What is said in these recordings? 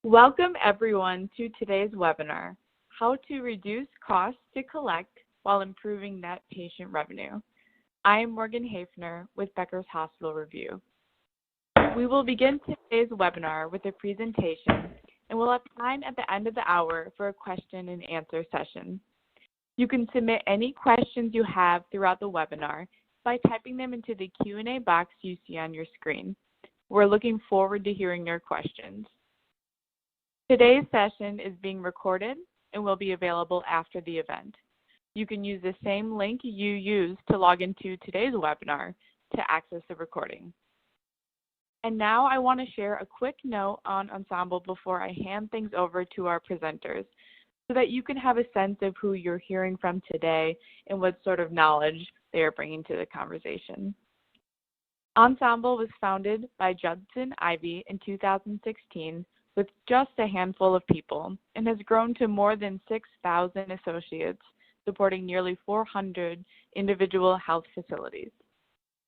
Welcome everyone to today's webinar, How to Reduce Costs to Collect While Improving Net Patient Revenue. I am Morgan Hafner with Becker's Hospital Review. We will begin today's webinar with a presentation, and we'll have time at the end of the hour for a question and answer session. You can submit any questions you have throughout the webinar by typing them into the Q&A box you see on your screen. We're looking forward to hearing your questions. Today's session is being recorded and will be available after the event. You can use the same link you used to log into today's webinar to access the recording. And now I want to share a quick note on Ensemble before I hand things over to our presenters so that you can have a sense of who you're hearing from today and what sort of knowledge they are bringing to the conversation. Ensemble was founded by Judson Ivey in 2016 with just a handful of people and has grown to more than 6,000 associates, supporting nearly 400 individual health facilities.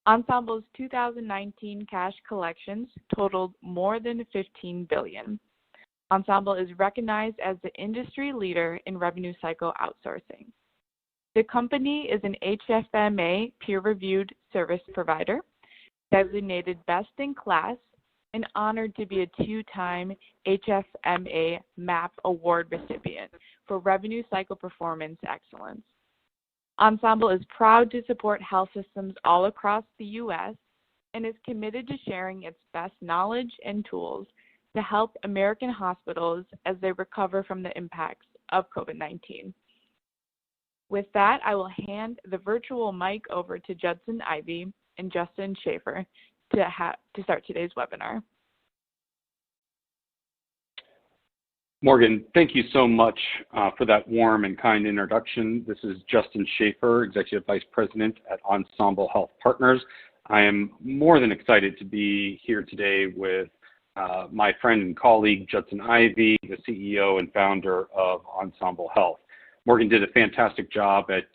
Ensemble's 2019 cash collections totaled more than $15 billion. Ensemble is recognized as the industry leader in revenue cycle outsourcing. The company is an HFMA peer-reviewed service provider, designated best in class, and honored to be a two-time HFMA MAP Award recipient for revenue cycle performance excellence. Ensemble is proud to support health systems all across the U.S. and is committed to sharing its best knowledge and tools to help American hospitals as they recover from the impacts of COVID-19. With that, I will hand the virtual mic over to Judson Ivey and Justin Schaefer to start today's webinar. Morgan, thank you so much for that warm and kind introduction. This is Justin Schaefer, Executive Vice President at Ensemble Health Partners. I am more than excited to be here today with my friend and colleague, Judson Ivey, the CEO and founder of Ensemble Health. Morgan did a fantastic job at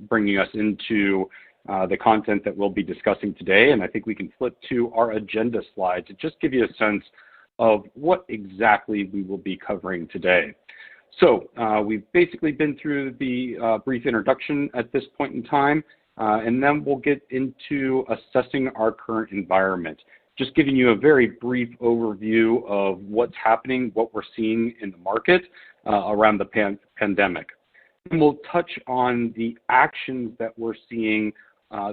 bringing us into the content that we'll be discussing today, and I think we can flip to our agenda slide to just give you a sense of what exactly we will be covering today. So we've basically been through the brief introduction at this point in time, and then we'll get into assessing our current environment, just giving you a very brief overview of what's happening, what we're seeing in the market around the pandemic. And we'll touch on the actions that we're seeing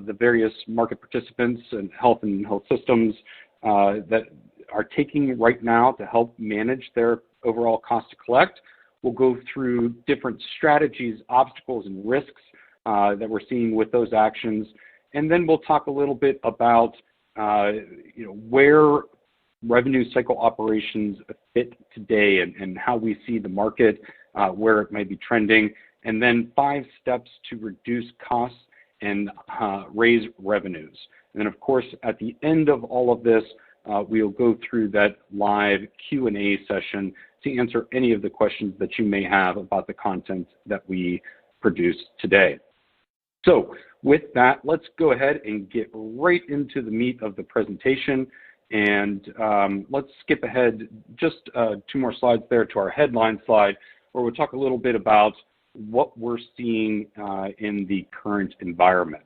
the various market participants and health systems that are taking right now to help manage their overall cost to collect. We'll go through different strategies, obstacles, and risks that we're seeing with those actions. And then we'll talk a little bit about where revenue cycle operations fit today and how we see the market, where it might be trending, and then 5 steps to reduce costs and raise revenues. And then, of course, at the end of all of this, we'll go through that live Q&A session to answer any of the questions that you may have about the content that we produce today. So with that, let's go ahead and get right into the meat of the presentation. And let's skip ahead just 2 more slides there to our headline slide, where we'll talk a little bit about what we're seeing in the current environment.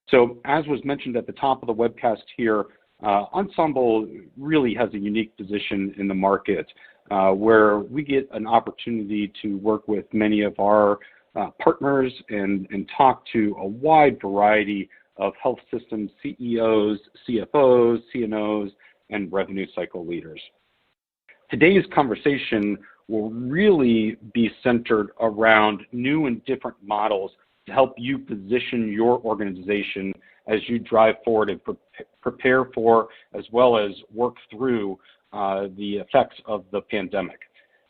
So as was mentioned at the top of the webcast here, Ensemble really has a unique position in the market where we get an opportunity to work with many of our partners and talk to a wide variety of health system CEOs, CFOs, CNOs, and revenue cycle leaders. Today's conversation will really be centered around new and different models to help you position your organization as you drive forward and prepare for, as well as work through the effects of the pandemic.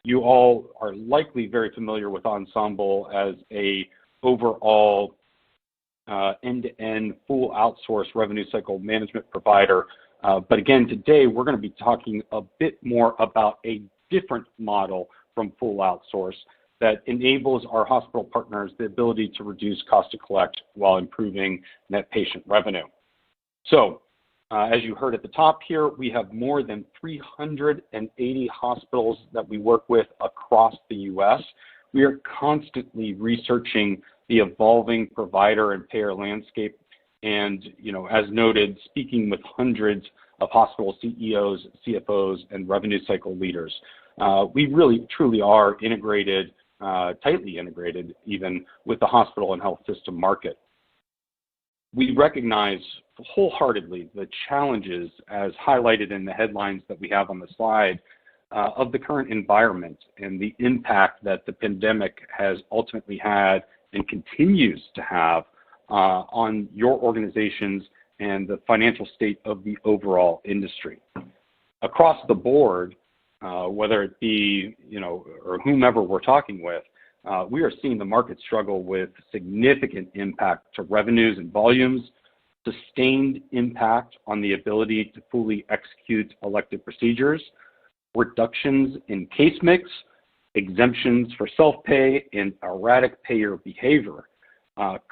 You all are likely very familiar with Ensemble as a overall end-to-end full outsource revenue cycle management provider. But again, today we're going to be talking a bit more about a different model from full outsource that enables our hospital partners the ability to reduce cost to collect while improving net patient revenue. So As you heard at the top here, we have more than 380 hospitals that we work with across the U.S. We are constantly researching the evolving provider and payer landscape and, as noted, speaking with hundreds of hospital CEOs, CFOs, and revenue cycle leaders. We really, truly are integrated, tightly integrated even, with the hospital and health system market. We recognize wholeheartedly the challenges, as highlighted in the headlines that we have on the slide, of the current environment and the impact that the pandemic has ultimately had and continues to have on your organizations and the financial state of the overall industry. Across the board, whether it be, or whomever we're talking with, we are seeing the market struggle with significant impact to revenues and volumes, sustained impact on the ability to fully execute elective procedures, reductions in case mix, exemptions for self-pay, and erratic payer behavior.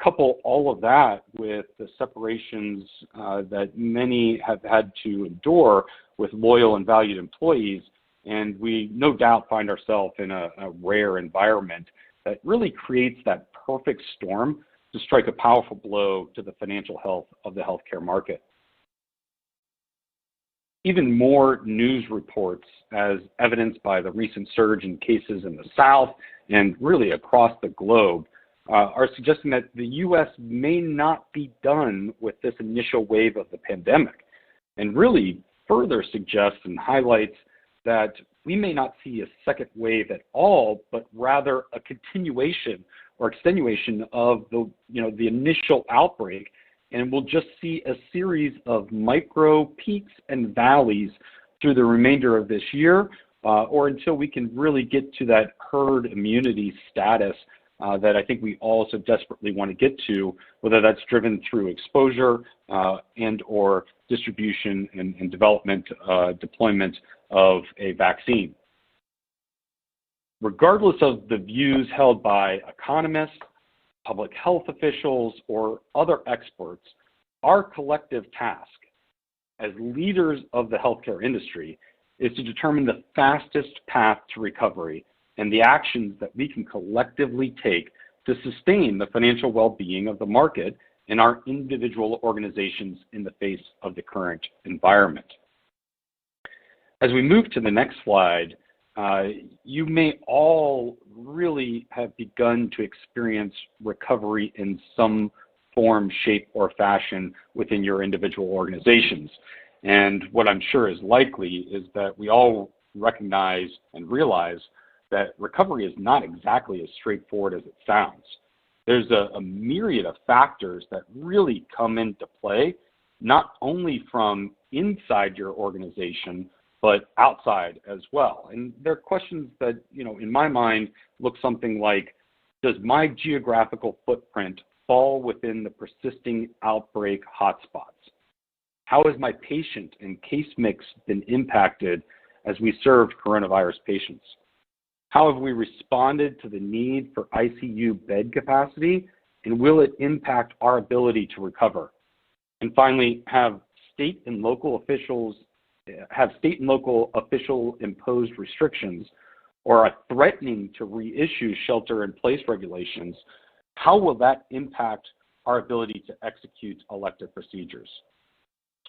Couple all of that with the separations that many have had to endure with loyal and valued employees, and we no doubt find ourselves in a rare environment that really creates that perfect storm to strike a powerful blow to the financial health of the healthcare market. Even more news reports, as evidenced by the recent surge in cases in the South and really across the globe, are suggesting that the U.S. may not be done with this initial wave of the pandemic, and really further suggests and highlights that we may not see a second wave at all, but rather a continuation or extenuation of the initial outbreak, and we'll just see a series of micro peaks and valleys through the remainder of this year, or until we can really get to that herd immunity status that I think we all so desperately want to get to, whether that's driven through exposure and or distribution and development, deployment of a vaccine. Regardless of the views held by economists, public health officials, or other experts, our collective task as leaders of the healthcare industry is to determine the fastest path to recovery and the actions that we can collectively take to sustain the financial well-being of the market and our individual organizations in the face of the current environment. As we move to the next slide, you may all really have begun to experience recovery in some form, shape, or fashion within your individual organizations. And what I'm sure is likely is that we all recognize and realize that recovery is not exactly as straightforward as it sounds. There's a myriad of factors that really come into play, not only from inside your organization, but outside as well. And there are questions that, in my mind, look something like, does my geographical footprint fall within the persisting outbreak hotspots? How has my patient and case mix been impacted as we served coronavirus patients? How have we responded to the need for ICU bed capacity, and will it impact our ability to recover? And finally, have state and local official imposed restrictions or are threatening to reissue shelter-in-place regulations? How will that impact our ability to execute elective procedures?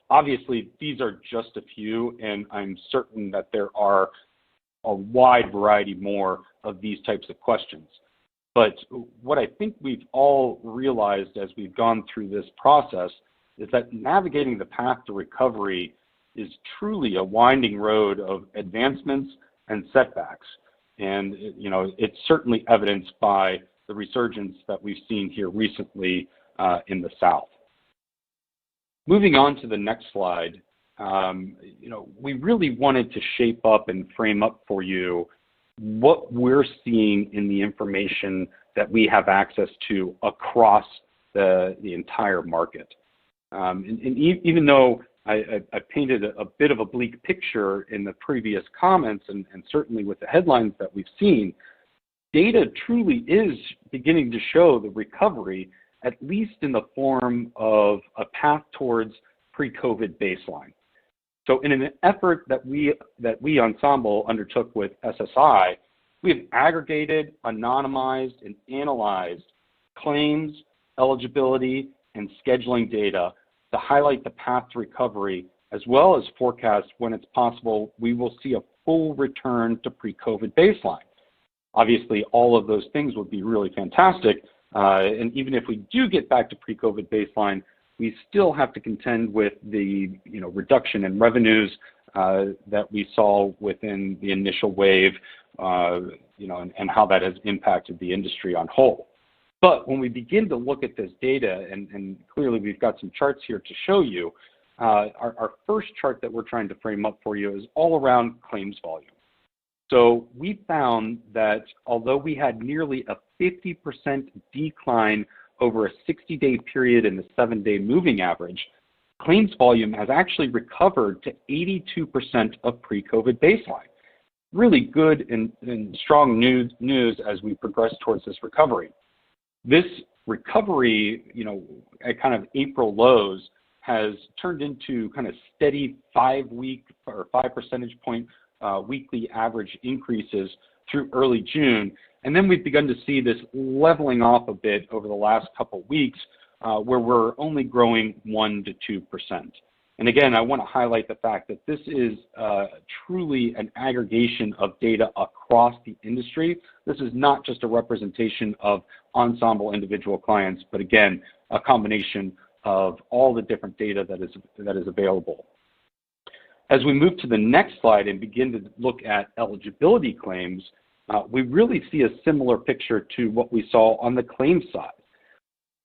Obviously, these are just a few, and I'm certain that there are a wide variety more of these types of questions. But what I think we've all realized as we've gone through this process is that navigating the path to recovery is truly a winding road of advancements and setbacks. And, it's certainly evidenced by the resurgence that we've seen here recently in the South. Moving on to the next slide, we really wanted to shape up and frame up for you what we're seeing in the information that we have access to across the entire market. And even though I painted a bit of a bleak picture in the previous comments and certainly with the headlines that we've seen, data truly is beginning to show the recovery, at least in the form of a path towards pre-COVID baseline. So in an effort that we Ensemble undertook with SSI, we have aggregated, anonymized, and analyzed claims, eligibility, and scheduling data to highlight the path to recovery, as well as forecast when it's possible we will see a full return to pre-COVID baseline. Obviously, all of those things would be really fantastic, and even if we do get back to pre-COVID baseline, we still have to contend with the reduction in revenues that we saw within the initial wave, and how that has impacted the industry on whole. But when we begin to look at this data, and clearly we've got some charts here to show you, our first chart that we're trying to frame up for you is all around claims volume. So we found that although we had nearly a 50% decline over a 60-day period in the 7-day moving average, claims volume has actually recovered to 82% of pre-COVID baseline. Really good and strong news as we progress towards this recovery. This recovery, at kind of April lows, has turned into kind of steady 5-week or 5 percentage point weekly average increases through early June. And then we've begun to see this leveling off a bit over the last couple weeks, where we're only growing 1 to 2%. And again, I want to highlight the fact that this is truly an aggregation of data across the industry. This is not just a representation of Ensemble individual clients, but again, a combination of all the different data that is available. As we move to the next slide and begin to look at eligibility claims, we really see a similar picture to what we saw on the claims side.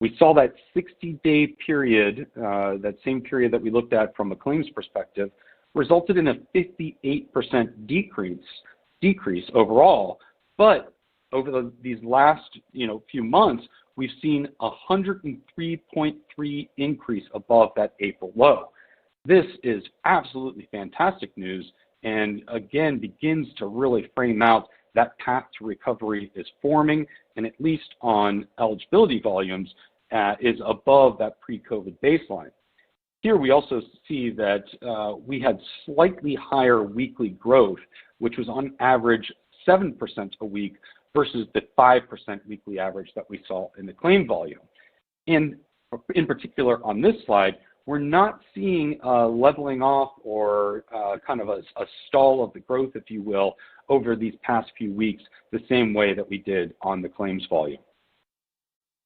We saw that 60-day period, that same period that we looked at from a claims perspective, resulted in a 58% decrease overall. But over these last few months, we've seen a 103.3 increase above that April low. This is absolutely fantastic news, and again begins to really frame out that path to recovery is forming, and at least on eligibility volumes, is above that pre-COVID baseline. Here we also see that we had slightly higher weekly growth, which was on average 7% a week versus the 5% weekly average that we saw in the claim volume. And in particular on this slide, we're not seeing leveling off or kind of a stall of the growth, if you will, over these past few weeks, the same way that we did on the claims volume.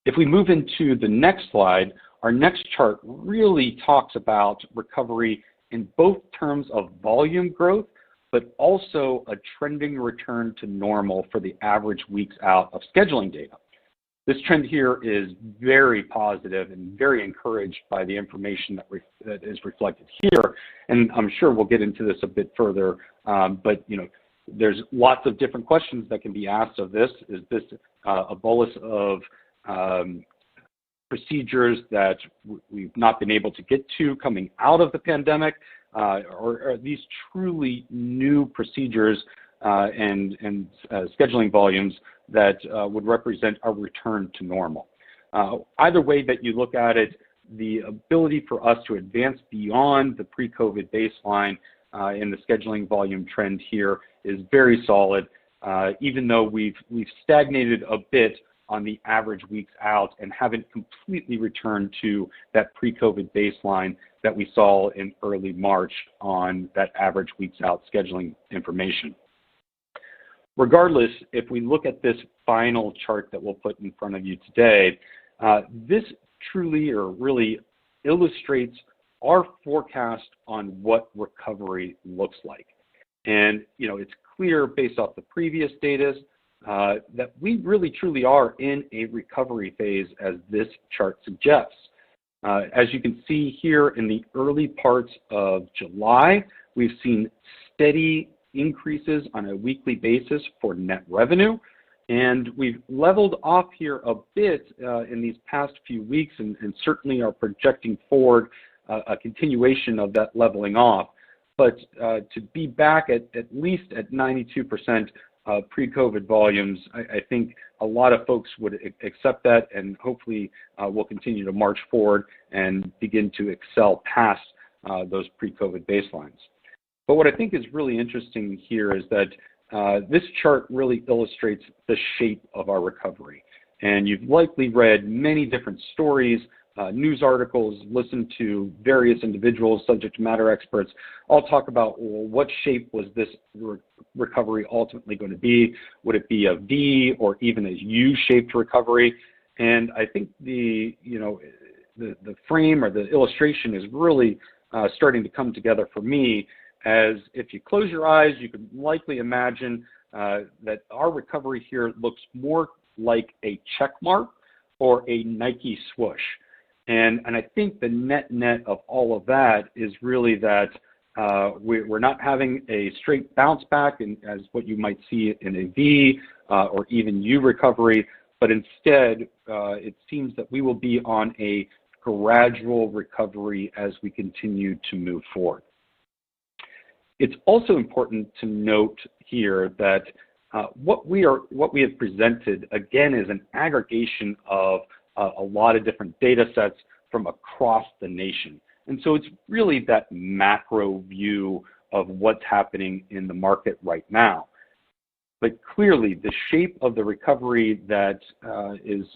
If we move into the next slide, our next chart really talks about recovery in both terms of volume growth, but also a trending return to normal for the average weeks out of scheduling data. This trend here is very positive and very encouraged by the information that is reflected here, and I'm sure we'll get into this a bit further, but there's lots of different questions that can be asked of this. Is this a bolus of procedures that we've not been able to get to coming out of the pandemic, or are these truly new procedures and scheduling volumes that would represent a return to normal? Either way that you look at it, the ability for us to advance beyond the pre-COVID baseline in the scheduling volume trend here is very solid, even though we've stagnated a bit on the average weeks out and haven't completely returned to that pre-COVID baseline that we saw in early March on that average weeks out scheduling information. Regardless, if we look at this final chart that we'll put in front of you today, this truly or really illustrates our forecast on what recovery looks like. And it's clear based off the previous data that we really truly are in a recovery phase, as this chart suggests. As you can see here in the early parts of July, we've seen steady increases on a weekly basis for net revenue, and we've leveled off here a bit in these past few weeks, and certainly are projecting forward a continuation of that leveling off. But to be back at least at 92% pre-COVID volumes, I think a lot of folks would accept that, and hopefully we'll continue to march forward and begin to excel past those pre-COVID baselines. But what I think is really interesting here is that this chart really illustrates the shape of our recovery. And you've likely read many different stories, news articles, listened to various individuals, subject matter experts, all talk about, well, what shape was this recovery ultimately going to be? Would it be a V or even a U-shaped recovery? And I think the frame or the illustration is really starting to come together for me, as if you close your eyes, you could likely imagine that our recovery here looks more like a check mark or a Nike swoosh. And I think the net of all of that is really that we're not having a straight bounce back as what you might see in a V or even U recovery, but instead it seems that we will be on a gradual recovery as we continue to move forward. It's also important to note here that what we have presented, again, is an aggregation of a lot of different data sets from across the nation. And so it's really that macro view of what's happening in the market right now. But clearly, the shape of the recovery that is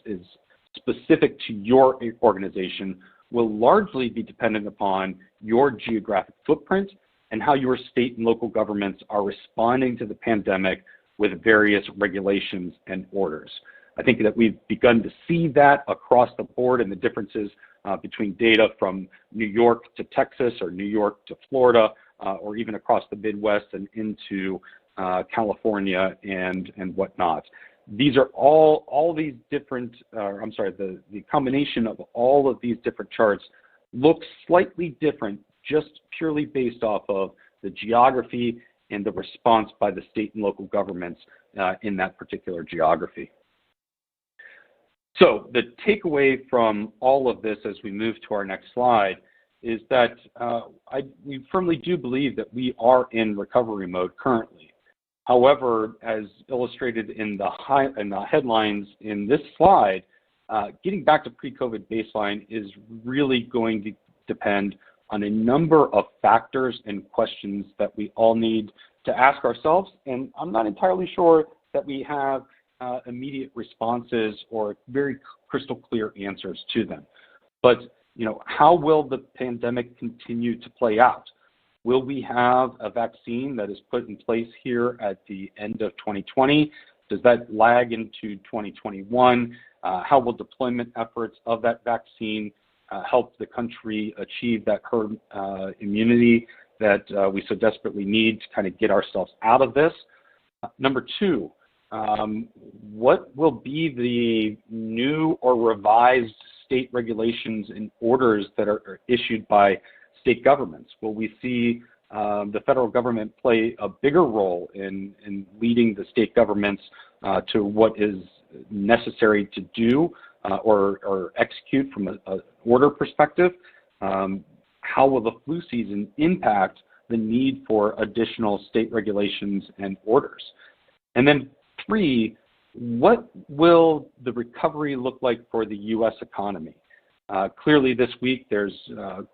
specific to your organization will largely be dependent upon your geographic footprint and how your state and local governments are responding to the pandemic with various regulations and orders. I think that we've begun to see that across the board and the differences between data from New York to Texas or New York to Florida or even across the Midwest and into California and whatnot. These are all these different, the combination of all of these different charts looks slightly different just purely based off of the geography and the response by the state and local governments in that particular geography. So the takeaway from all of this as we move to our next slide is that we firmly do believe that we are in recovery mode currently. However, as illustrated in the headlines in this slide, getting back to pre-COVID baseline is really going to depend on a number of factors and questions that we all need to ask ourselves. And I'm not entirely sure that we have immediate responses or very crystal clear answers to them. But, how will the pandemic continue to play out? Will we have a vaccine that is put in place here at the end of 2020? Does that lag into 2021? How will deployment efforts of that vaccine help the country achieve that herd immunity that we so desperately need to kind of get ourselves out of this? Number two, what will be the new or revised state regulations and orders that are issued by state governments? Will we see the federal government play a bigger role in leading the state governments to what is necessary to do or execute from an order perspective? How will the flu season impact the need for additional state regulations and orders? And then three, what will the recovery look like for the U.S. economy? Clearly this week there's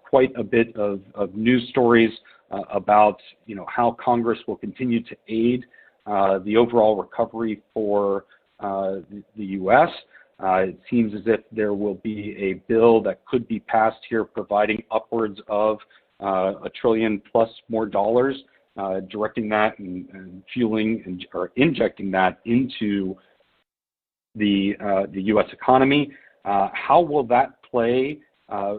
quite a bit of news stories about how Congress will continue to aid the overall recovery for the U.S. It seems as if there will be a bill that could be passed here providing upwards of $1 trillion plus more dollars, directing that and fueling or injecting that into the U.S. economy. How will that play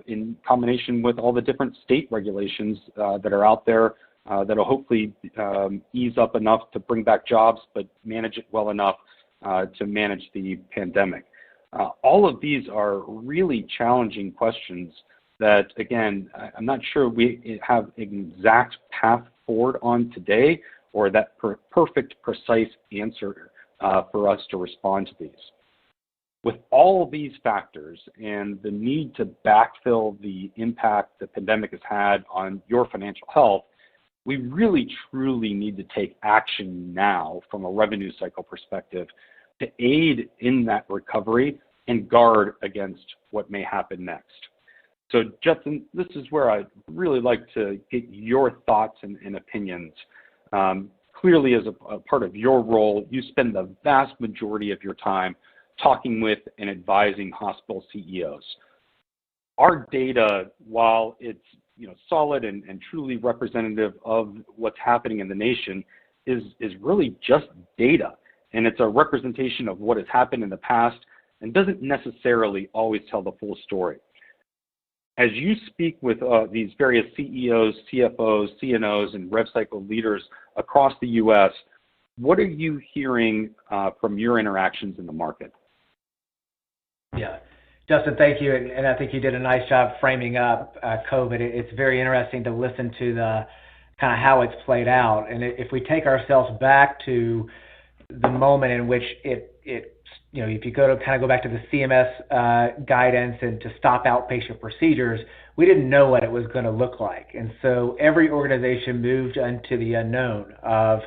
in combination with all the different state regulations that are out there that will hopefully ease up enough to bring back jobs, but manage it well enough to manage the pandemic? All of these are really challenging questions that, again, I'm not sure we have an exact path forward on today or that perfect, precise answer for us to respond to these. With all of these factors and the need to backfill the impact the pandemic has had on your financial health, we really, truly need to take action now from a revenue cycle perspective to aid in that recovery and guard against what may happen next. So Judson, this is where I'd really like to get your thoughts and opinions. Clearly, as a part of your role, you spend the vast majority of your time talking with and advising hospital CEOs. Our data, while it's solid and truly representative of what's happening in the nation, is really just data, and it's a representation of what has happened in the past and doesn't necessarily always tell the full story. As you speak with these various CEOs, CFOs, CNOs, and rev cycle leaders across the U.S., what are you hearing from your interactions in the market? Yeah, Justin, thank you, and I think you did a nice job framing up COVID. It's very interesting to listen to the kind of how it's played out, and if we take ourselves back to the moment in which if you go back to the CMS guidance and to stop outpatient procedures, we didn't know what it was going to look like, and so every organization moved into the unknown of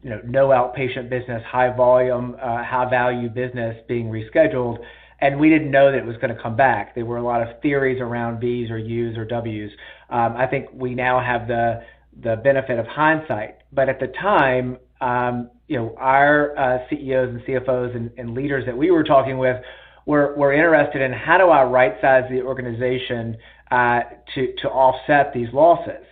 no outpatient business, high volume, high value business being rescheduled, and we didn't know that it was going to come back. There were a lot of theories around V's or U's or W's. I think we now have the benefit of hindsight, but at the time, our CEOs and CFOs and leaders that we were talking with were interested in how do I right-size the organization to offset these losses.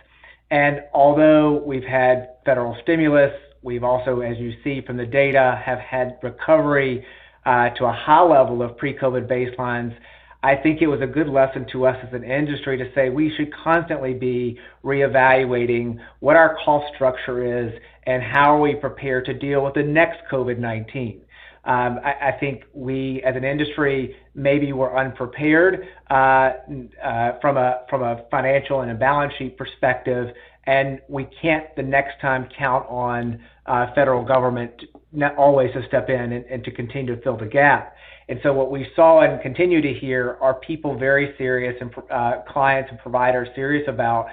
And although we've had federal stimulus, we've also, as you see from the data, have had recovery to a high level of pre-COVID baselines. I think it was a good lesson to us as an industry to say we should constantly be reevaluating what our cost structure is and how are we prepared to deal with the next COVID-19. I think we, as an industry, maybe were unprepared from a financial and a balance sheet perspective, and we can't the next time count on federal government not always to step in and to continue to fill the gap. And so what we saw and continue to hear are people very serious and clients and providers serious about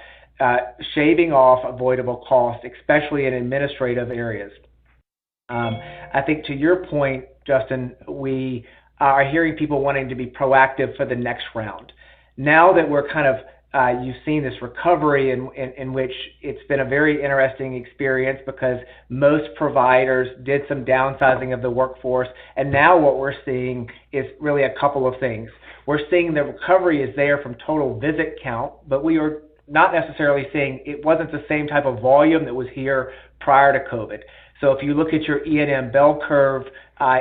shaving off avoidable costs, especially in administrative areas. I think to your point, Justin, we are hearing people wanting to be proactive for the next round. Now that we're you've seen this recovery in which it's been a very interesting experience because most providers did some downsizing of the workforce. And now what we're seeing is really a couple of things. We're seeing the recovery is there from total visit count, but we are not necessarily seeing it wasn't the same type of volume that was here prior to COVID. So if you look at your E&M bell curve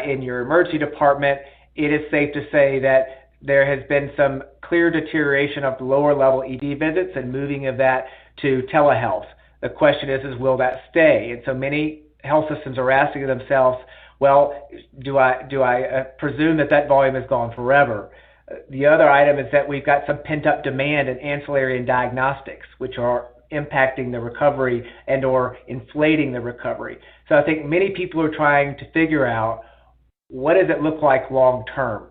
in your emergency department, it is safe to say that there has been some clear deterioration of the lower level ED visits and moving of that to telehealth. The question is will that stay? And so many health systems are asking themselves, well, do I presume that volume is gone forever? The other item is that we've got some pent-up demand in ancillary and diagnostics, which are impacting the recovery and or inflating the recovery. So I think many people are trying to figure out what does it look like long term?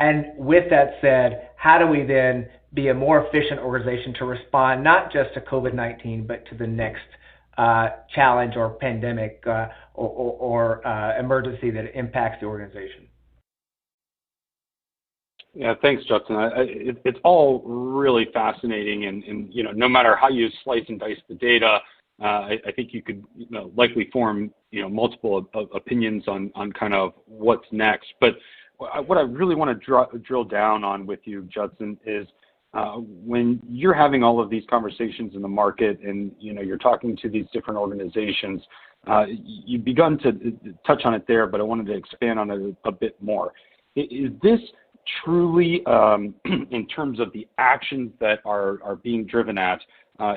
And with that said, how do we then be a more efficient organization to respond not just to COVID-19, but to the next challenge or pandemic or emergency that impacts the organization? Yeah, thanks, Justin. It's all really fascinating, and no matter how you slice and dice the data, I think you could likely form multiple opinions on kind of what's next. But what I really want to drill down on with you, Judson, is when you're having all of these conversations in the market, and you're talking to these different organizations. You've begun to touch on it there, but I wanted to expand on it a bit more. Is this truly, in terms of the actions that are being driven at,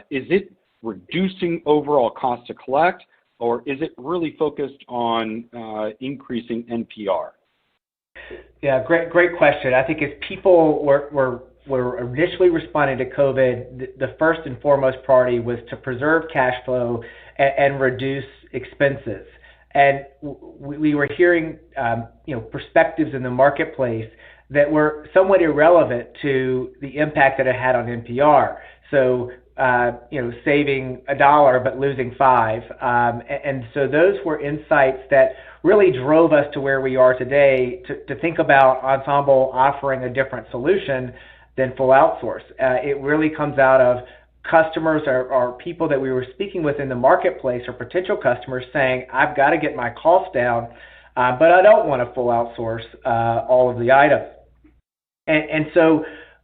is it reducing overall cost to collect, or is it really focused on increasing NPR? Yeah, great question. I think as people were initially responding to COVID, the first and foremost priority was to preserve cash flow and reduce expenses. And we were hearing perspectives in the marketplace that were somewhat irrelevant to the impact that it had on NPR. So, saving $1 but losing $5. And so those were insights that really drove us to where we are today to think about Ensemble offering a different solution than full outsource. It really comes out of customers or people that we were speaking with in the marketplace or potential customers saying, I've got to get my costs down, but I don't want to full outsource all of the items. And so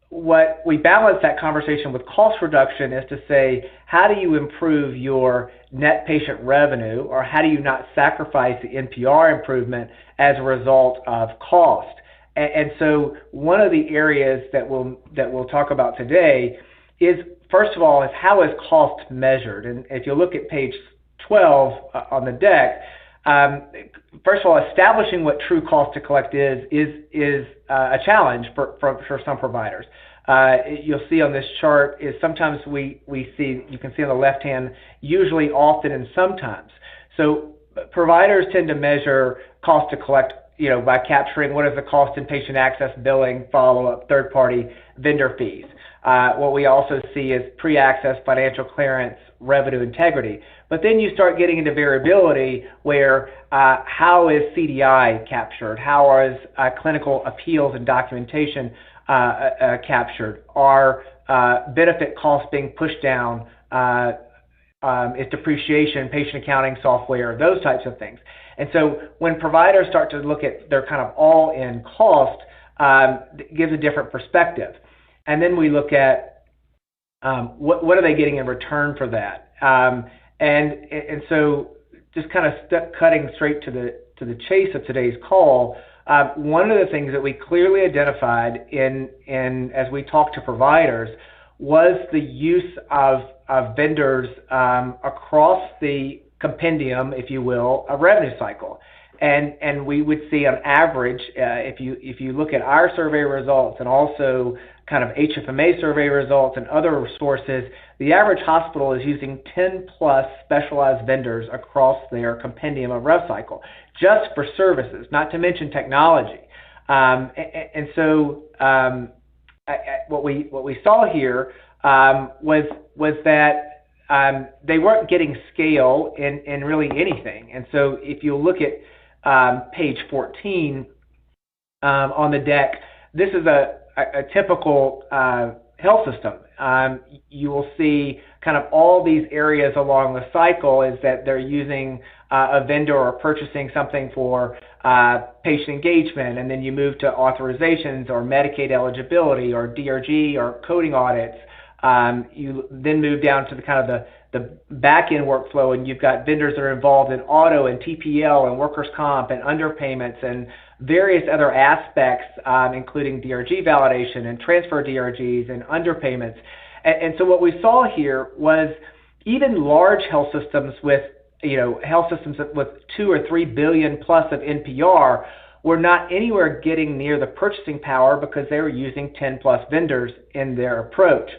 what we balance that conversation with cost reduction is to say, how do you improve your net patient revenue, or how do you not sacrifice the NPR improvement as a result of cost? And so one of the areas that we'll talk about today is, first of all, is how is cost measured? And if you look at page 12 on the deck, first of all, establishing what true cost to collect is a challenge for some providers. You'll see on this chart is sometimes we see, you can see on the left hand, usually, often, and sometimes. So providers tend to measure cost to collect, by capturing what is the cost in patient access, billing, follow-up, third-party vendor fees. What we also see is pre-access, financial clearance, revenue integrity. But then you start getting into variability where how is CDI captured? How is clinical appeals and documentation captured? Are benefit costs being pushed down? Is depreciation, patient accounting software, those types of things. And so when providers start to look at their kind of all-in cost, it gives a different perspective. And then we look at what are they getting in return for that? And so just kind of cutting straight to the chase of today's call, one of the things that we clearly identified in as we talked to providers was the use of vendors across the compendium, if you will, a revenue cycle. And we would see on average, if you look at our survey results and also kind of HFMA survey results and other sources, the average hospital is using 10 plus specialized vendors across their compendium of rev cycle, just for services, not to mention technology. And so what we saw here was that they weren't getting scale in really anything. And so if you look at page 14 on the deck, this is a typical health system. You will see kind of all these areas along the cycle is that they're using a vendor or purchasing something for patient engagement, and then you move to authorizations or Medicaid eligibility or DRG or coding audits. You then move down to the kind of the back-end workflow, and you've got vendors that are involved in auto and TPL and workers' comp and underpayments and various other aspects, including DRG validation and transfer DRGs and underpayments. And so what we saw here was even large health systems with, with 2 or 3 billion plus of NPR were not anywhere getting near the purchasing power because they were using 10 plus vendors in their approach.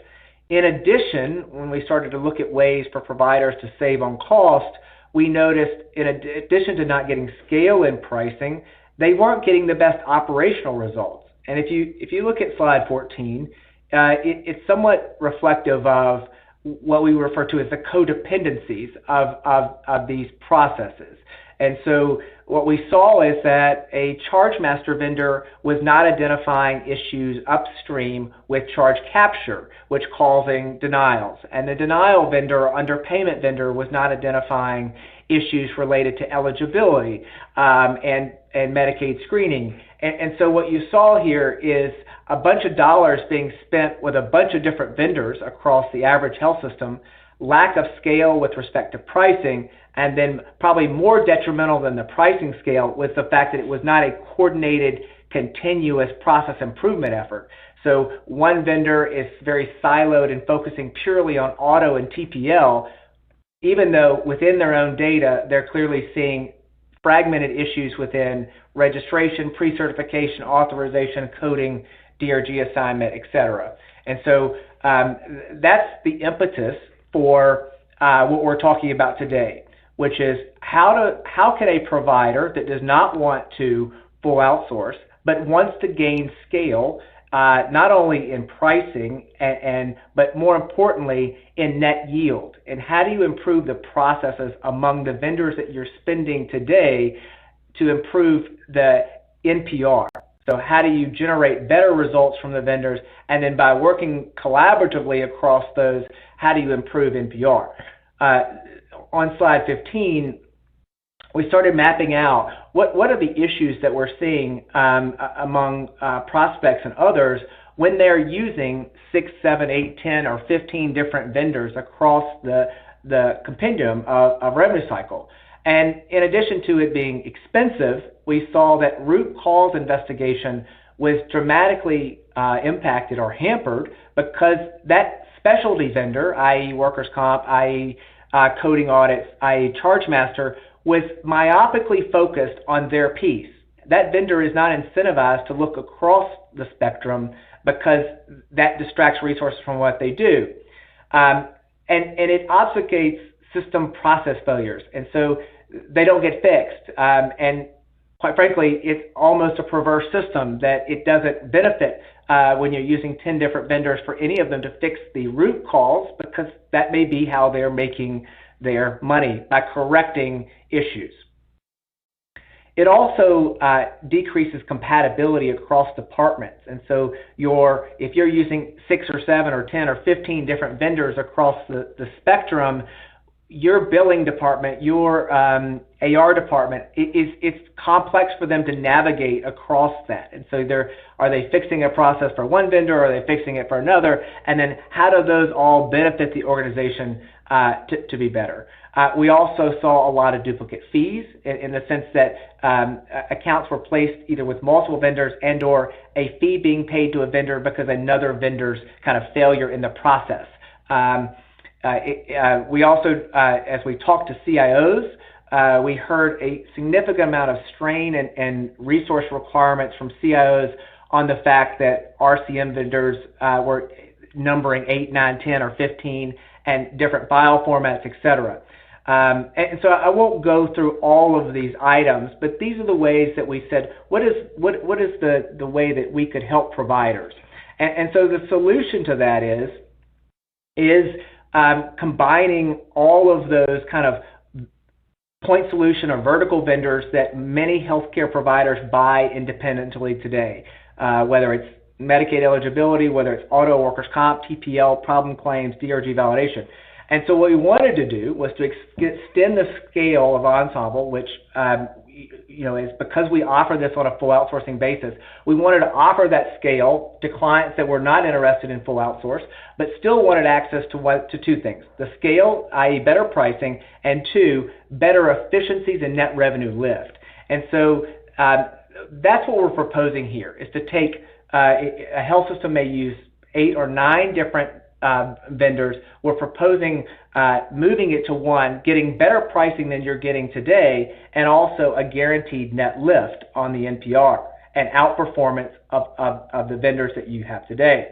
In addition, when we started to look at ways for providers to save on cost, we noticed in addition to not getting scale in pricing, they weren't getting the best operational results. And if you look at slide 14, it's somewhat reflective of what we refer to as the codependencies of these processes. And so what we saw is that a charge master vendor was not identifying issues upstream with charge capture, which causing denials. And the denial vendor or underpayment vendor was not identifying issues related to eligibility and Medicaid screening. And so what you saw here is a bunch of dollars being spent with a bunch of different vendors across the average health system, lack of scale with respect to pricing, and then probably more detrimental than the pricing scale was the fact that it was not a coordinated, continuous process improvement effort. So one vendor is very siloed and focusing purely on auto and TPL, even though within their own data, they're clearly seeing fragmented issues within registration, pre-certification, authorization, coding, DRG assignment, et cetera. And so that's the impetus for what we're talking about today, which is how can a provider that does not want to full outsource but wants to gain scale, not only in pricing but more importantly in net yield, and how do you improve the processes among the vendors that you're spending today to improve the NPR? So how do you generate better results from the vendors? And then by working collaboratively across those, how do you improve NPR? On slide 15, we started mapping out what are the issues that we're seeing among prospects and others when they're using 6, 7, 8, 10, or 15 different vendors across the compendium of revenue cycle. And in addition to it being expensive, we saw that root cause investigation was dramatically impacted or hampered because that specialty vendor, i.e. workers' comp, i.e. coding audits, i.e. chargemaster, was myopically focused on their piece. That vendor is not incentivized to look across the spectrum because that distracts resources from what they do. And it obfuscates system process failures, and so they don't get fixed. And quite frankly, it's almost a perverse system that it doesn't benefit when you're using 10 different vendors for any of them to fix the root cause, because that may be how they're making their money, by correcting issues. It also decreases compatibility across departments. And so if you're using 6 or 7 or 10 or 15 different vendors across the spectrum, your billing department, your AR department, it's complex for them to navigate across that. And so are they fixing a process for one vendor, or are they fixing it for another? And then how do those all benefit the organization to be better? We also saw a lot of duplicate fees in the sense that accounts were placed either with multiple vendors and or a fee being paid to a vendor because another vendor's kind of failure in the process. We also, as we talked to CIOs, we heard a significant amount of strain and resource requirements from CIOs on the fact that RCM vendors were numbering 8, 9, 10, or 15, and different file formats, etc. And so I won't go through all of these items, but these are the ways that we said, what is the way that we could help providers? And so the solution to that is combining all of those kind of point solution or vertical vendors that many healthcare providers buy independently today, whether it's Medicaid eligibility, whether it's auto, workers' comp, TPL, problem claims, DRG validation. And so what we wanted to do was to extend the scale of Ensemble, which is because we offer this on a full outsourcing basis. We wanted to offer that scale to clients that were not interested in full outsource, but still wanted access to two things: the scale, i.e. better pricing, and 2, better efficiencies and net revenue lift. And so that's what we're proposing here, is to take a health system may use 8 or 9 different vendors. We're proposing moving it to one, getting better pricing than you're getting today, and also a guaranteed net lift on the NPR and outperformance of the vendors that you have today.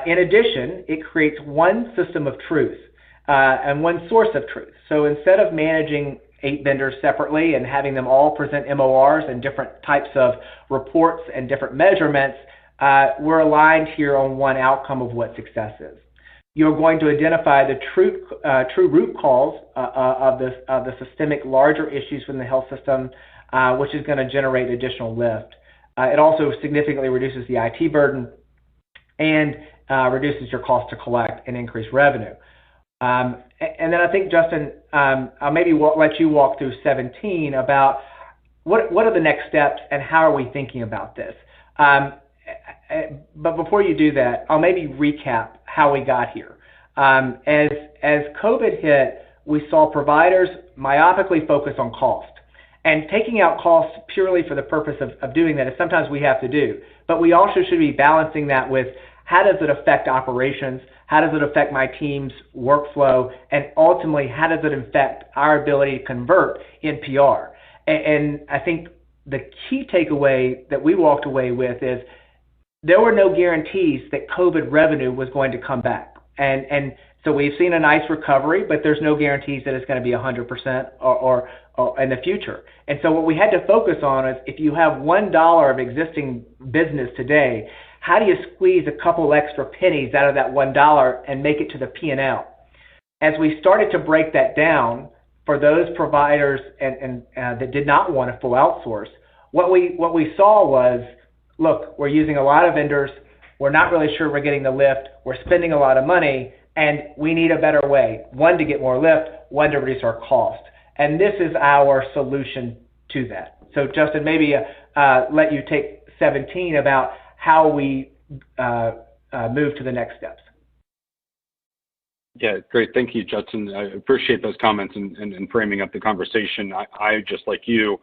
In addition, it creates one system of truth and one source of truth. So instead of managing 8 vendors separately and having them all present MORs and different types of reports and different measurements, we're aligned here on one outcome of what success is. You're going to identify the true root cause of the systemic larger issues within the health system, which is going to generate additional lift. It also significantly reduces the IT burden and reduces your cost to collect and increase revenue. And then I think, Justin, I'll maybe let you walk through 17 about what are the next steps and how are we thinking about this. But before you do that, I'll maybe recap how we got here. As COVID hit, we saw providers myopically focus on cost. And taking out costs purely for the purpose of doing that is sometimes we have to do. But we also should be balancing that with how does it affect operations, how does it affect my team's workflow, and ultimately how does it affect our ability to convert NPR. And I think the key takeaway that we walked away with is there were no guarantees that COVID revenue was going to come back. And so we've seen a nice recovery, but there's no guarantees that it's going to be 100% or in the future. And so what we had to focus on is if you have $1 of existing business today, how do you squeeze a couple extra pennies out of that $1 and make it to the P&L? As we started to break that down for those providers and that did not want a full outsource, what we saw was look, we're using a lot of vendors, we're not really sure we're getting the lift, we're spending a lot of money, and we need a better way, one, to get more lift, one, to reduce our cost. And this is our solution to that. So Justin, maybe let you take 17 about how we move to the next steps. Yeah, great. Thank you, Judson. I appreciate those comments and framing up the conversation. I just like you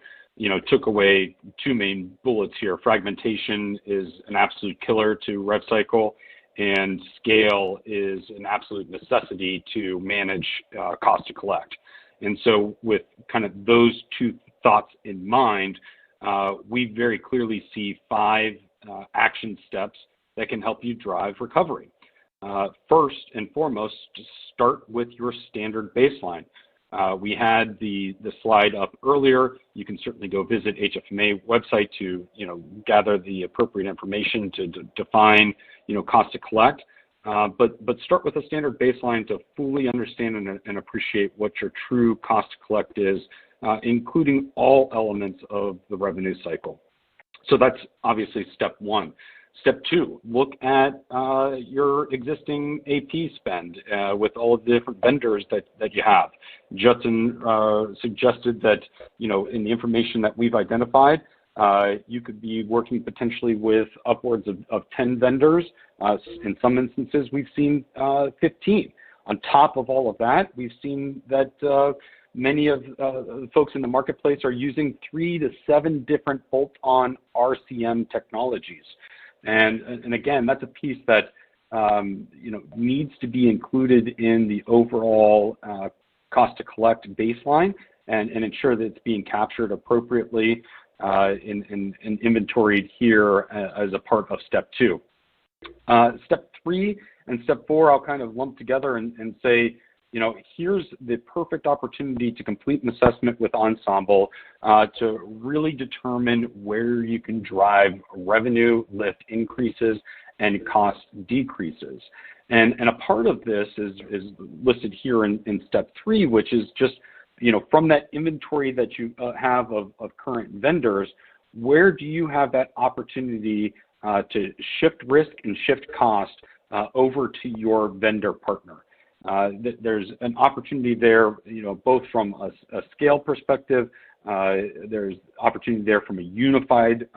took away two main bullets here. Fragmentation is an absolute killer to rev cycle, and scale is an absolute necessity to manage cost to collect. And so with kind of those two thoughts in mind, we very clearly see 5 action steps that can help you drive recovery. First and foremost, just start with your standard baseline. We had the slide up earlier. You can certainly go visit HFMA website to gather the appropriate information to define cost to collect. But start with a standard baseline to fully understand and appreciate what your true cost to collect is, including all elements of the revenue cycle. So that's obviously step 1. Step 2, look at your existing AP spend with all of the different vendors that you have. Judson suggested that, in the information that we've identified, you could be working potentially with upwards of 10 vendors. In some instances, we've seen 15. On top of all of that, we've seen that many of the folks in the marketplace are using 3 to 7 different bolt-on RCM technologies. And again, that's a piece that needs to be included in the overall cost to collect baseline and ensure that it's being captured appropriately and inventoried here as a part of step 2. Step 3 and step 4, I'll kind of lump together and say, here's the perfect opportunity to complete an assessment with Ensemble to really determine where you can drive revenue lift increases and cost decreases. And a part of this is listed here in step 3, which is just, from that inventory that you have of current vendors, where do you have that opportunity to shift risk and shift cost over to your vendor partner? There's an opportunity there, both from a scale perspective. There's opportunity there from a unified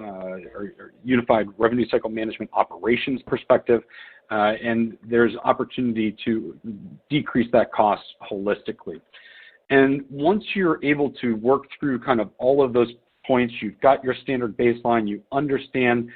revenue cycle management operations perspective, and there's opportunity to decrease that cost holistically. And once you're able to work through kind of all of those points, you've got your standard baseline, you understand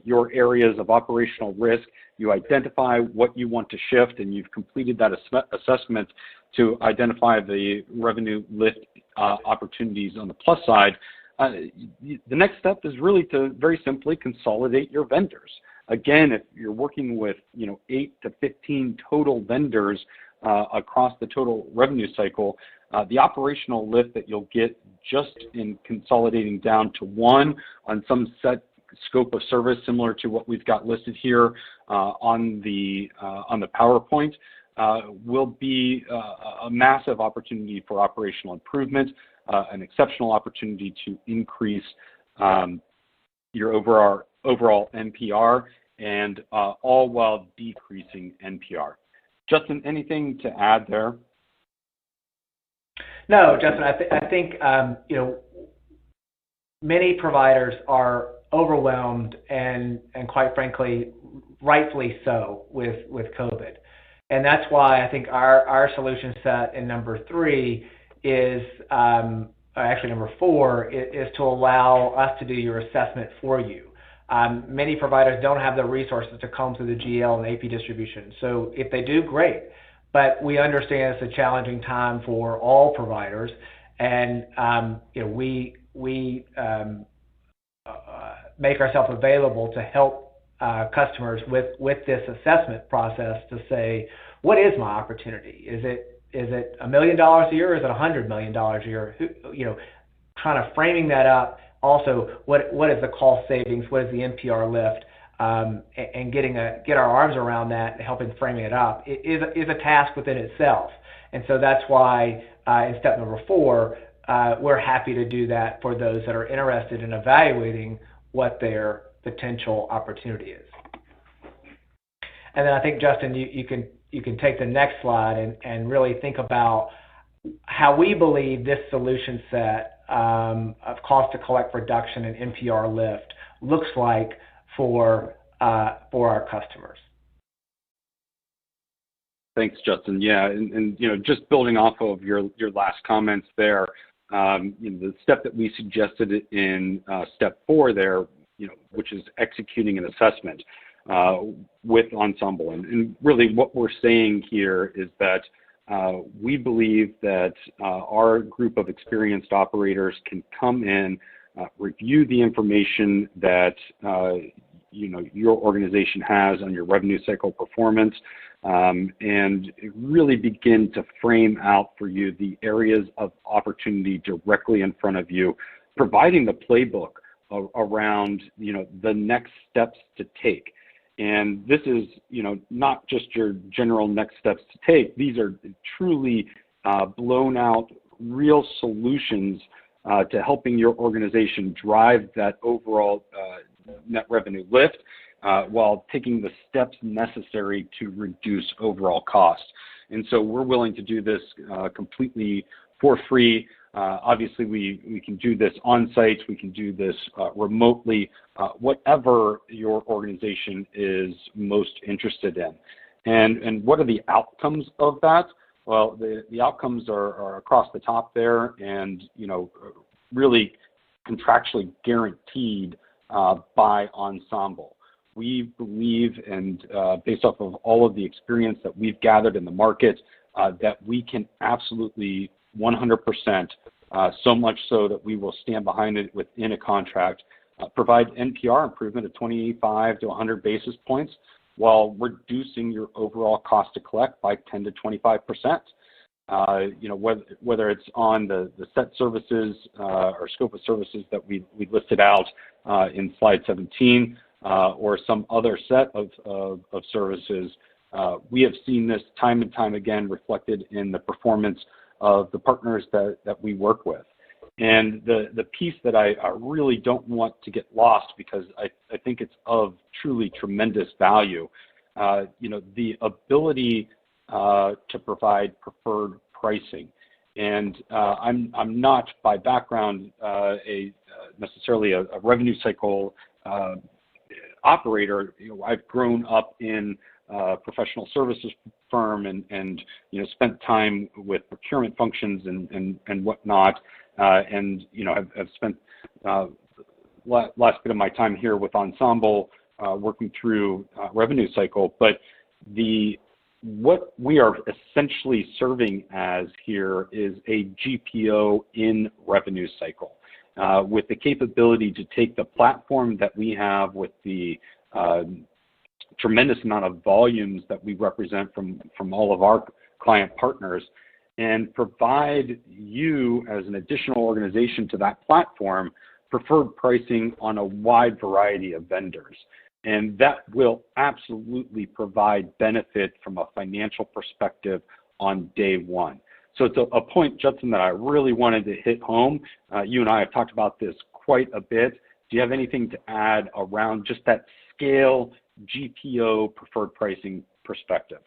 your areas of operational risk, you identify what you want to shift, and you've completed that assessment to identify the revenue lift opportunities on the plus side. The next step is really to very simply consolidate your vendors. Again, if you're working with 8 to 15 total vendors across the total revenue cycle, the operational lift that you'll get just in consolidating down to one on some set scope of service similar to what we've got listed here on the PowerPoint will be a massive opportunity for operational improvement, an exceptional opportunity to increase your overall NPR, and all while decreasing NPR. Justin, anything to add there? No, Justin, I think many providers are overwhelmed and quite frankly, rightfully so with COVID. And that's why I think our solution set in number 3 is, actually number 4, is to allow us to do your assessment for you. Many providers don't have the resources to comb through the GL and AP distribution. So if they do, great. But we understand it's a challenging time for all providers, and we make ourselves available to help customers with this assessment process to say, what is my opportunity? Is it $1 million a year, or is it $100 million a year? Kind of framing that up. Also, what is the cost savings? What is the NPR lift? And get our arms around that and helping framing it up is a task within itself. And so that's why in step number 4, we're happy to do that for those that are interested in evaluating what their potential opportunity is. And then I think, Justin, you can take the next slide and really think about how we believe this solution set of cost to collect reduction and NPR lift looks like for our customers. Thanks, Justin. Yeah, and just building off of your last comments there, the step that we suggested in step 4 there, which is executing an assessment with Ensemble, and really what we're saying here is that we believe that our group of experienced operators can come in, review the information that your organization has on your revenue cycle performance, and really begin to frame out for you the areas of opportunity directly in front of you, providing the playbook around the next steps to take. And this is not just your general next steps to take. These are truly blown out real solutions to helping your organization drive that overall net revenue lift while taking the steps necessary to reduce overall cost. And so we're willing to do this completely for free. Obviously, we can do this on site, we can do this remotely, whatever your organization is most interested in. And what are the outcomes of that? Well, the outcomes are across the top there, and really contractually guaranteed by Ensemble. We believe, and based off of all of the experience that we've gathered in the market, that we can absolutely 100%, so much so that we will stand behind it within a contract, provide NPR improvement of 25 to 100 basis points while reducing your overall cost to collect by 10 to 25%. Whether it's on the set services or scope of services that we listed out in slide 17 or some other set of services, we have seen this time and time again reflected in the performance of the partners that we work with. And the piece that I really don't want to get lost, because I think it's of truly tremendous value, the ability to provide preferred pricing. And I'm not by background necessarily a revenue cycle operator. I've grown up in professional services firm and spent time with procurement functions and whatnot, and I've spent last bit of my time here with Ensemble working through revenue cycle. But what we are essentially serving as here is a GPO in revenue cycle, with the capability to take the platform that we have with the tremendous amount of volumes that we represent from all of our client partners, and provide you as an additional organization to that platform preferred pricing on a wide variety of vendors. And that will absolutely provide benefit from a financial perspective on day one. So it's a point, Judson, that I really wanted to hit home. You and I have talked about this quite a bit. Do you have anything to add around just that scale GPO preferred pricing perspective?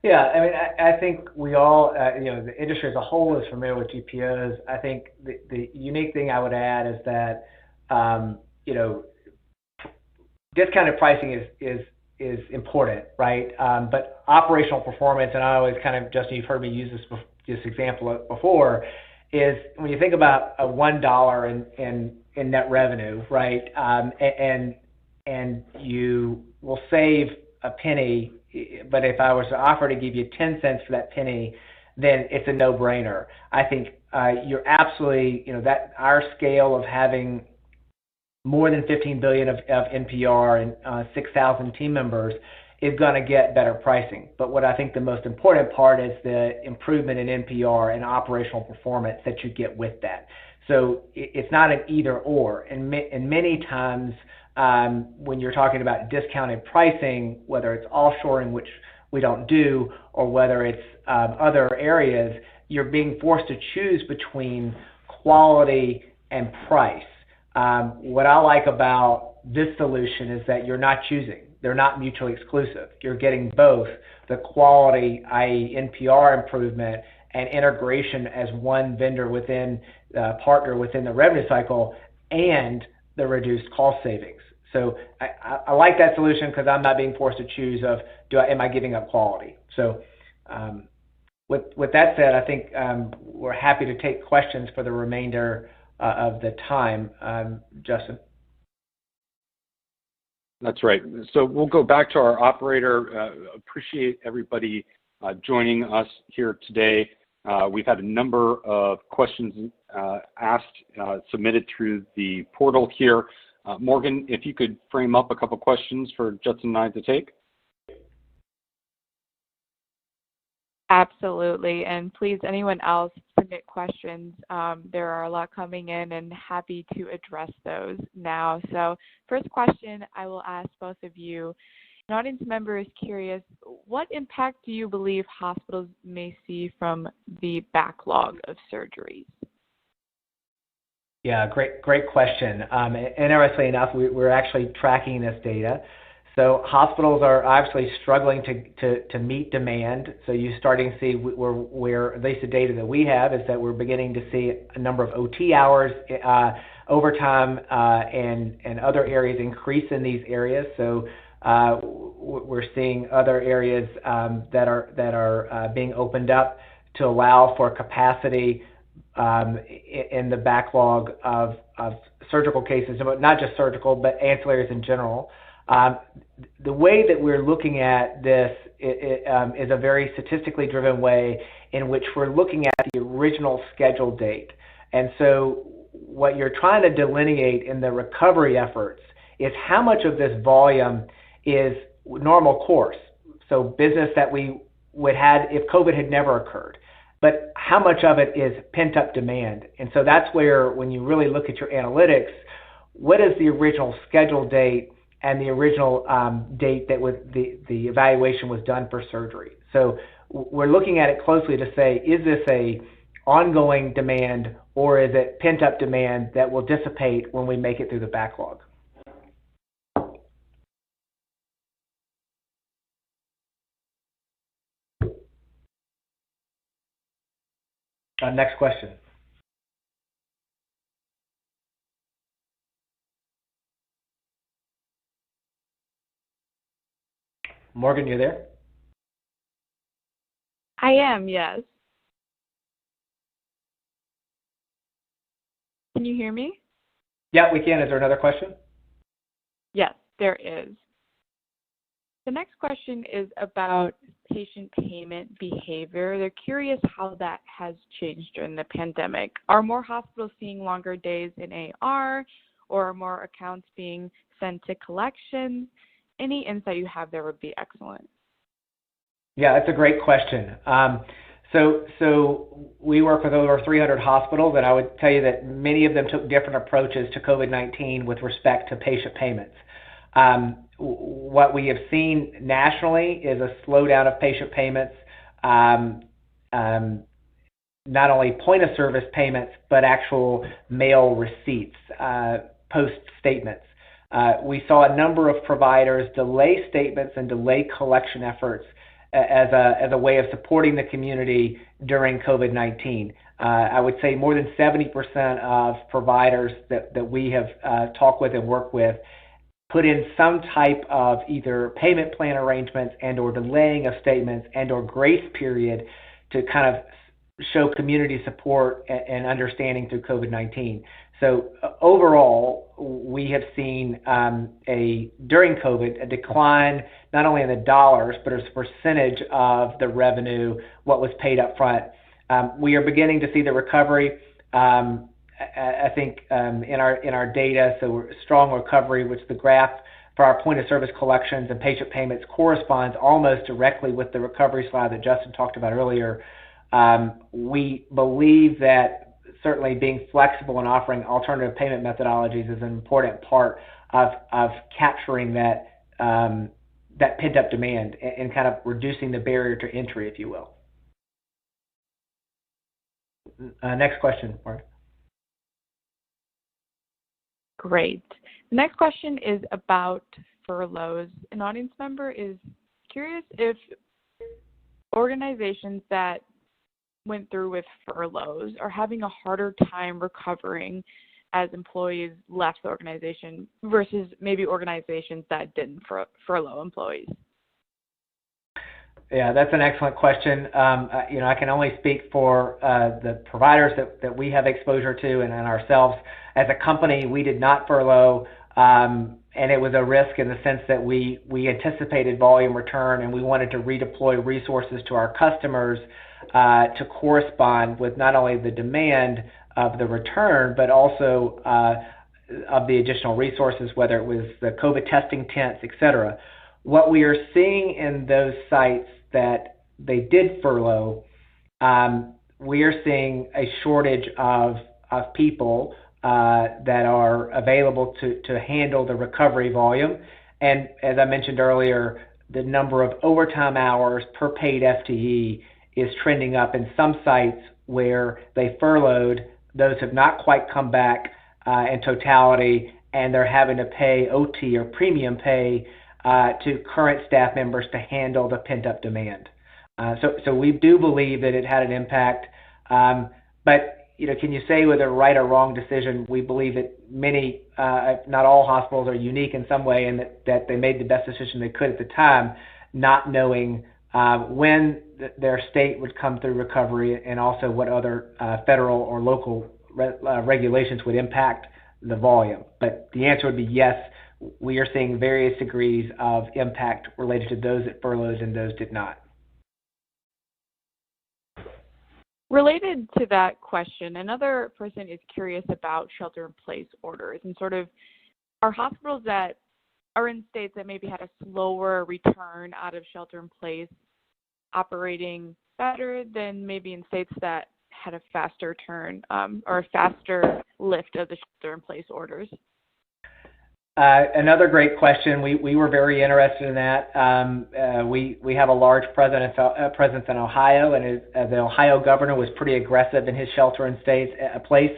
Yeah, I mean, I think we all, the industry as a whole is familiar with GPOs. I think the unique thing I would add is that, discounted pricing is important, right? But operational performance, and I always Justin, you've heard me use this example before, is when you think about a $1 in net revenue, right? And you will save a penny, but if I was to offer to give you 10 cents for that penny, then it's a no-brainer. I think you're absolutely, that our scale of having more than 15 billion of NPR and 6,000 team members is going to get better pricing. But what I think the most important part is the improvement in NPR and operational performance that you get with that. So it's not an either or. And many times when you're talking about discounted pricing, whether it's offshoring, which we don't do, or whether it's other areas, you're being forced to choose between quality and price. What I like about this solution is that you're not choosing. They're not mutually exclusive. You're getting both the quality, i.e. NPR improvement, and integration as one vendor within partner within the revenue cycle, and the reduced cost savings. So I like that solution because I'm not being forced to choose of am I giving up quality. So with that said, I think we're happy to take questions for the remainder of the time. Justin. That's right. So we'll go back to our operator. Appreciate everybody joining us here today. We've had a number of questions submitted through the portal here. Morgan, if you could frame up a couple questions for Justin and I to take. Absolutely, and please, anyone else, submit questions. There are a lot coming in, and happy to address those now. So first question I will ask both of you. An audience member is curious, what impact do you believe hospitals may see from the backlog of surgeries? Yeah, great question. Interestingly enough, we're actually tracking this data. So hospitals are obviously struggling to meet demand. So you're starting to see where at least the data that we have is that we're beginning to see a number of OT hours, overtime, and other areas increase in these areas. So we're seeing other areas that are being opened up to allow for capacity in the backlog of surgical cases, but not just surgical, but ancillaries in general. The way that we're looking at this is a very statistically driven way in which we're looking at the original scheduled date. And so what you're trying to delineate in the recovery efforts is how much of this volume is normal course, so business that we would have if COVID had never occurred, but how much of it is pent-up demand. And so that's where, when you really look at your analytics, what is the original scheduled date and the original date that the evaluation was done for surgery. So we're looking at it closely to say, is this a ongoing demand or is it pent-up demand that will dissipate when we make it through the backlog? Next question. Morgan, you there? I am, yes. Can you hear me? Yeah, we can. Is there another question? Yes, there is. The next question is about patient payment behavior. They're curious how that has changed during the pandemic. Are more hospitals seeing longer days in AR, or are more accounts being sent to collections? Any insight you have there would be excellent. Yeah, that's a great question. So we work with over 300 hospitals, and I would tell you that many of them took different approaches to COVID-19 with respect to patient payments. What we have seen nationally is a slowdown of patient payments, not only point of service payments, but actual mail receipts, post statements. We saw a number of providers delay statements and delay collection efforts as a way of supporting the community during COVID-19. I would say more than 70% of providers that we have talked with and worked with put in some type of either payment plan arrangements and or delaying of statements and or grace period to kind of show community support and understanding through COVID-19. So overall, we have seen during COVID, a decline not only in the dollars, but as a percentage of the revenue, what was paid up front. We are beginning to see the recovery. I think in our data, so we're strong recovery, which the graph for our point of service collections and patient payments corresponds almost directly with the recovery slide that Justin talked about earlier. We believe that certainly being flexible and offering alternative payment methodologies is an important part of capturing that pent-up demand and kind of reducing the barrier to entry, if you will. Next question, Mark. Great. The next question is about furloughs. An audience member is curious if organizations that went through with furloughs are having a harder time recovering as employees left the organization versus maybe organizations that didn't furlough employees. Yeah, that's an excellent question. I can only speak for the providers that we have exposure to and ourselves. As a company, we did not furlough, and it was a risk in the sense that we anticipated volume return, and we wanted to redeploy resources to our customers to correspond with not only the demand of the return, but also of the additional resources, whether it was the COVID testing tents, et cetera. What we are seeing in those sites that they did furlough, we are seeing a shortage of people that are available to handle the recovery volume. And as I mentioned earlier, the number of overtime hours per paid FTE is trending up in some sites where they furloughed. Those have not quite come back in totality, and they're having to pay OT or premium pay to current staff members to handle the pent-up demand. So we do believe that it had an impact. But can you say with a right or wrong decision? We believe that many, if not all, hospitals are unique in some way, and that they made the best decision they could at the time, not knowing when their state would come through recovery, and also what other federal or local regulations would impact the volume. But the answer would be yes. We are seeing various degrees of impact related to those that furloughed and those did not. Related to that question, another person is curious about shelter-in-place orders and sort of are hospitals that are in states that maybe had a slower return out of shelter-in-place operating better than maybe in states that had a faster turn or a faster lift of the shelter-in-place orders? Another great question. We were very interested in that. We have a large presence in Ohio, and the Ohio governor was pretty aggressive in his shelter-in-place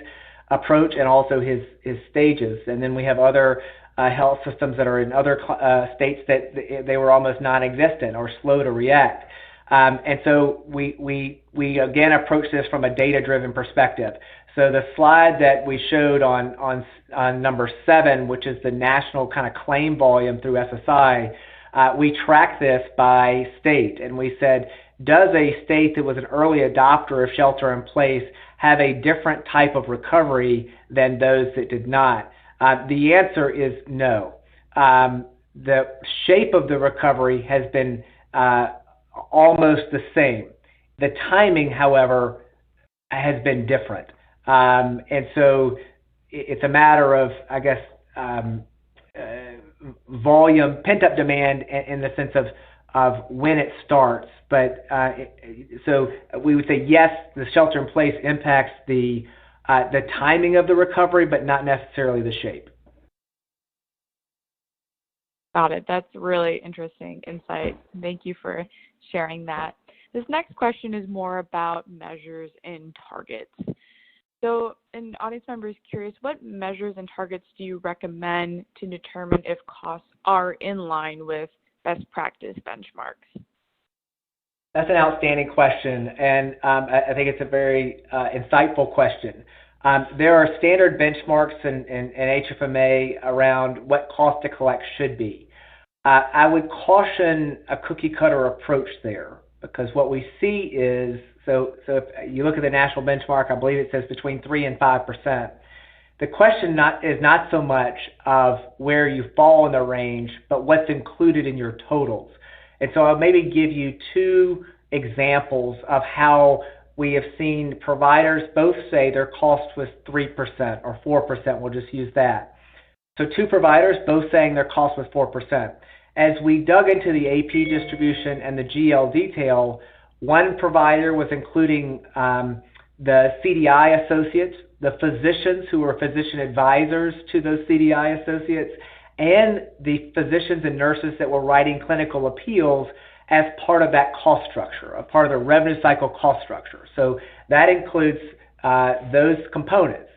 approach and also his stages. And then we have other health systems that are in other states that they were almost non-existent or slow to react. And so we again approach this from a data-driven perspective. So the slide that we showed on number 7, which is the national kind of claim volume through SSI, we track this by state, and we said, does a state that was an early adopter of shelter-in-place have a different type of recovery than those that did not? The answer is no. The shape of the recovery has been almost the same. The timing, however, has been different. And so it's a matter of, I guess, volume, pent-up demand in the sense of when it starts. But so we would say, yes, the shelter-in-place impacts the timing of the recovery, but not necessarily the shape. Got it. That's really interesting insight. Thank you for sharing that. This next question is more about measures and targets. So an audience member is curious, what measures and targets do you recommend to determine if costs are in line with best practice benchmarks? That's an outstanding question, and I think it's a very insightful question. There are standard benchmarks in HFMA around what cost to collect should be. I would caution a cookie-cutter approach there, because what we see is, so if you look at the national benchmark, I believe it says between 3% and 5%. The question is not so much of where you fall in the range, but what's included in your totals. And so I'll maybe give you 2 examples of how we have seen providers both say their cost was 3% or 4%. We'll just use that. So 2 providers both saying their cost was 4%. As we dug into the AP distribution and the GL detail, one provider was including the CDI associates, the physicians who were physician advisors to those CDI associates, and the physicians and nurses that were writing clinical appeals as part of that cost structure, a part of the revenue cycle cost structure. So that includes those components.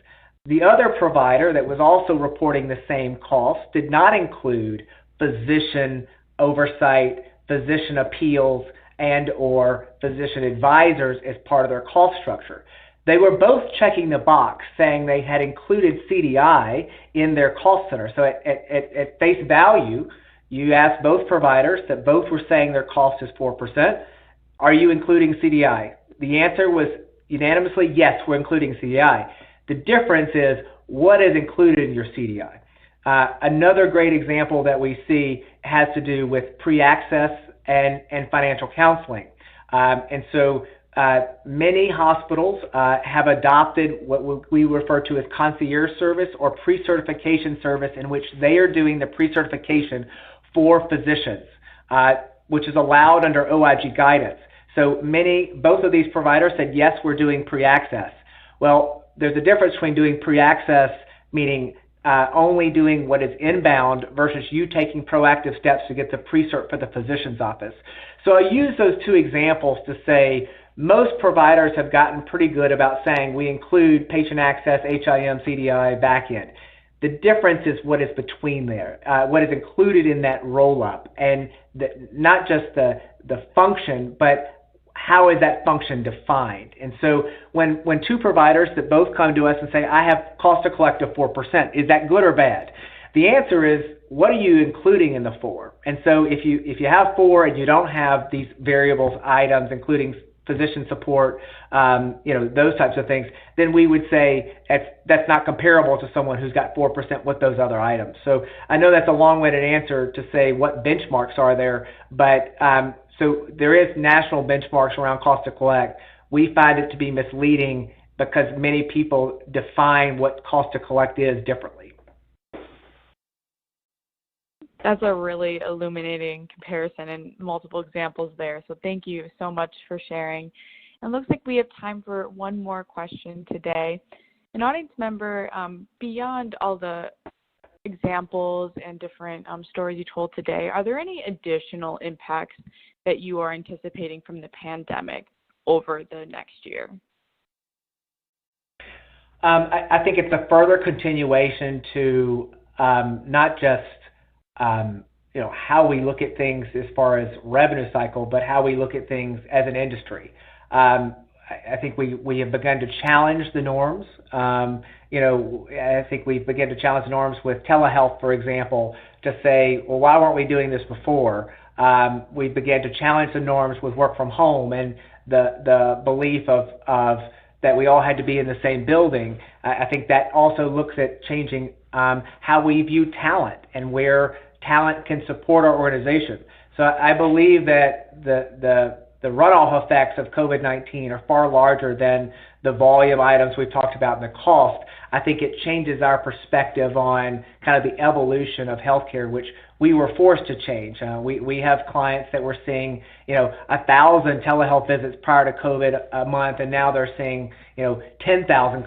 The other provider that was also reporting the same cost did not include physician oversight, physician appeals, and or physician advisors as part of their cost structure. They were both checking the box saying they had included CDI in their cost center. So at face value, you asked both providers that both were saying their cost is 4%. Are you including CDI? The answer was unanimously, yes, we're including CDI. The difference is what is included in your CDI. Another great example that we see has to do with pre-access and financial counseling. And so many hospitals have adopted what we refer to as concierge service or pre-certification service, in which they are doing the pre-certification for physicians, which is allowed under OIG guidance. So both of these providers said, yes, we're doing pre-access. Well, there's a difference between doing pre-access, meaning only doing what is inbound, versus you taking proactive steps to get the pre-cert for the physician's office. So I use those two examples to say most providers have gotten pretty good about saying we include patient access, HIM, CDI, back-end. The difference is what is between there, what is included in that roll-up, and not just the function, but how is that function defined? And so when two providers that both come to us and say, I have cost to collect of 4%, is that good or bad? The answer is, what are you including in the 4? And so if you have 4 and you don't have these variables items, including physician support, those types of things, then we would say that's not comparable to someone who's got 4% with those other items. So I know that's a long-winded answer to say what benchmarks are there, but so there is national benchmarks around cost to collect. We find it to be misleading because many people define what cost to collect is differently. That's a really illuminating comparison and multiple examples there. So thank you so much for sharing. And it looks like we have time for one more question today. An audience member, beyond all the examples and different stories you told today, are there any additional impacts that you are anticipating from the pandemic over the next year? I think it's a further continuation to not just how we look at things as far as revenue cycle, but how we look at things as an industry. I think we have begun to challenge the norms. I think we've begun to challenge the norms with telehealth, for example, to say, well, why weren't we doing this before? We began to challenge the norms with work from home and the belief of that we all had to be in the same building. I think that also looks at changing how we view talent and where talent can support our organization. So I believe that the runoff effects of COVID-19 are far larger than the volume items we've talked about and the cost. I think it changes our perspective on kind of the evolution of healthcare, which we were forced to change. We have clients that were seeing, 1,000 telehealth visits prior to COVID a month, and now they're seeing, 10,000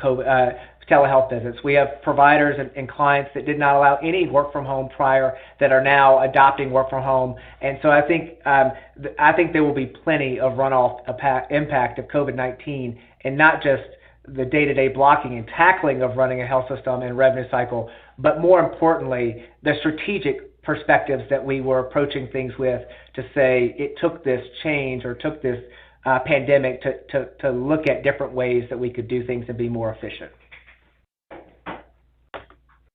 telehealth visits. We have providers and clients that did not allow any work from home prior that are now adopting work from home. And so I think there will be plenty of runoff impact of COVID-19, and not just the day-to-day blocking and tackling of running a health system and revenue cycle, but more importantly, the strategic perspectives that we were approaching things with, to say it took this change or took this pandemic to look at different ways that we could do things and be more efficient.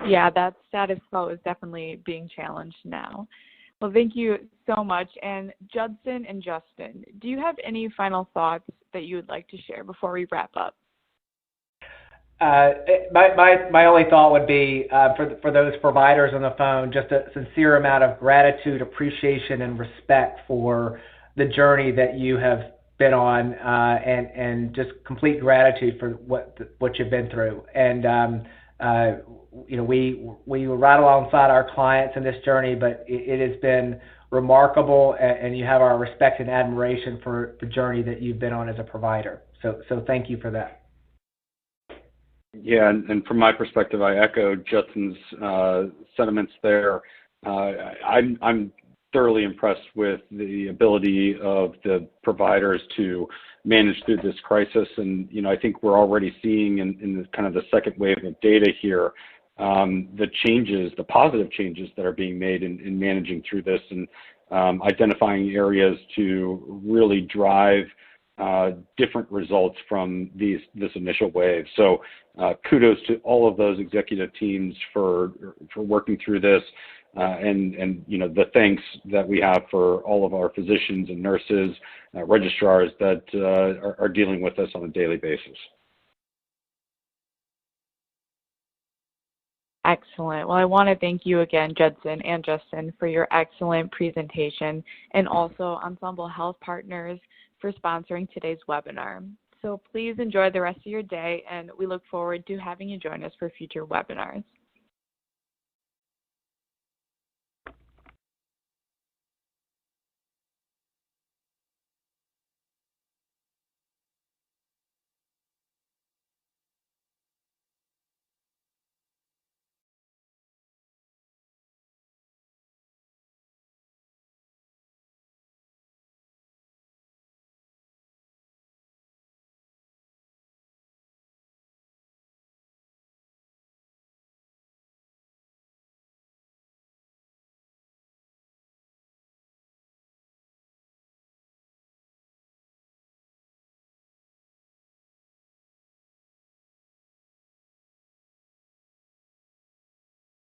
Yeah, that status quo is definitely being challenged now. Well, thank you so much. And Judson and Justin, do you have any final thoughts that you would like to share before we wrap up? My only thought would be for those providers on the phone, just a sincere amount of gratitude, appreciation, and respect for the journey that you have been on, and just complete gratitude for what you've been through. And we were right alongside our clients in this journey, but it has been remarkable, and you have our respect and admiration for the journey that you've been on as a provider. So thank you for that. Yeah, and from my perspective, I echo Judson's sentiments there. I'm thoroughly impressed with the ability of the providers to manage through this crisis. And, I think we're already seeing in the kind of the second wave of data here, the changes, the positive changes that are being made in managing through this and identifying areas to really drive different results from this initial wave. So kudos to all of those executive teams for working through this, and the thanks that we have for all of our physicians and nurses, registrars that are dealing with us on a daily basis. Excellent. Well, I want to thank you again, Judson and Justin, for your excellent presentation, and also Ensemble Health Partners for sponsoring today's webinar. So please enjoy the rest of your day, and we look forward to having you join us for future webinars.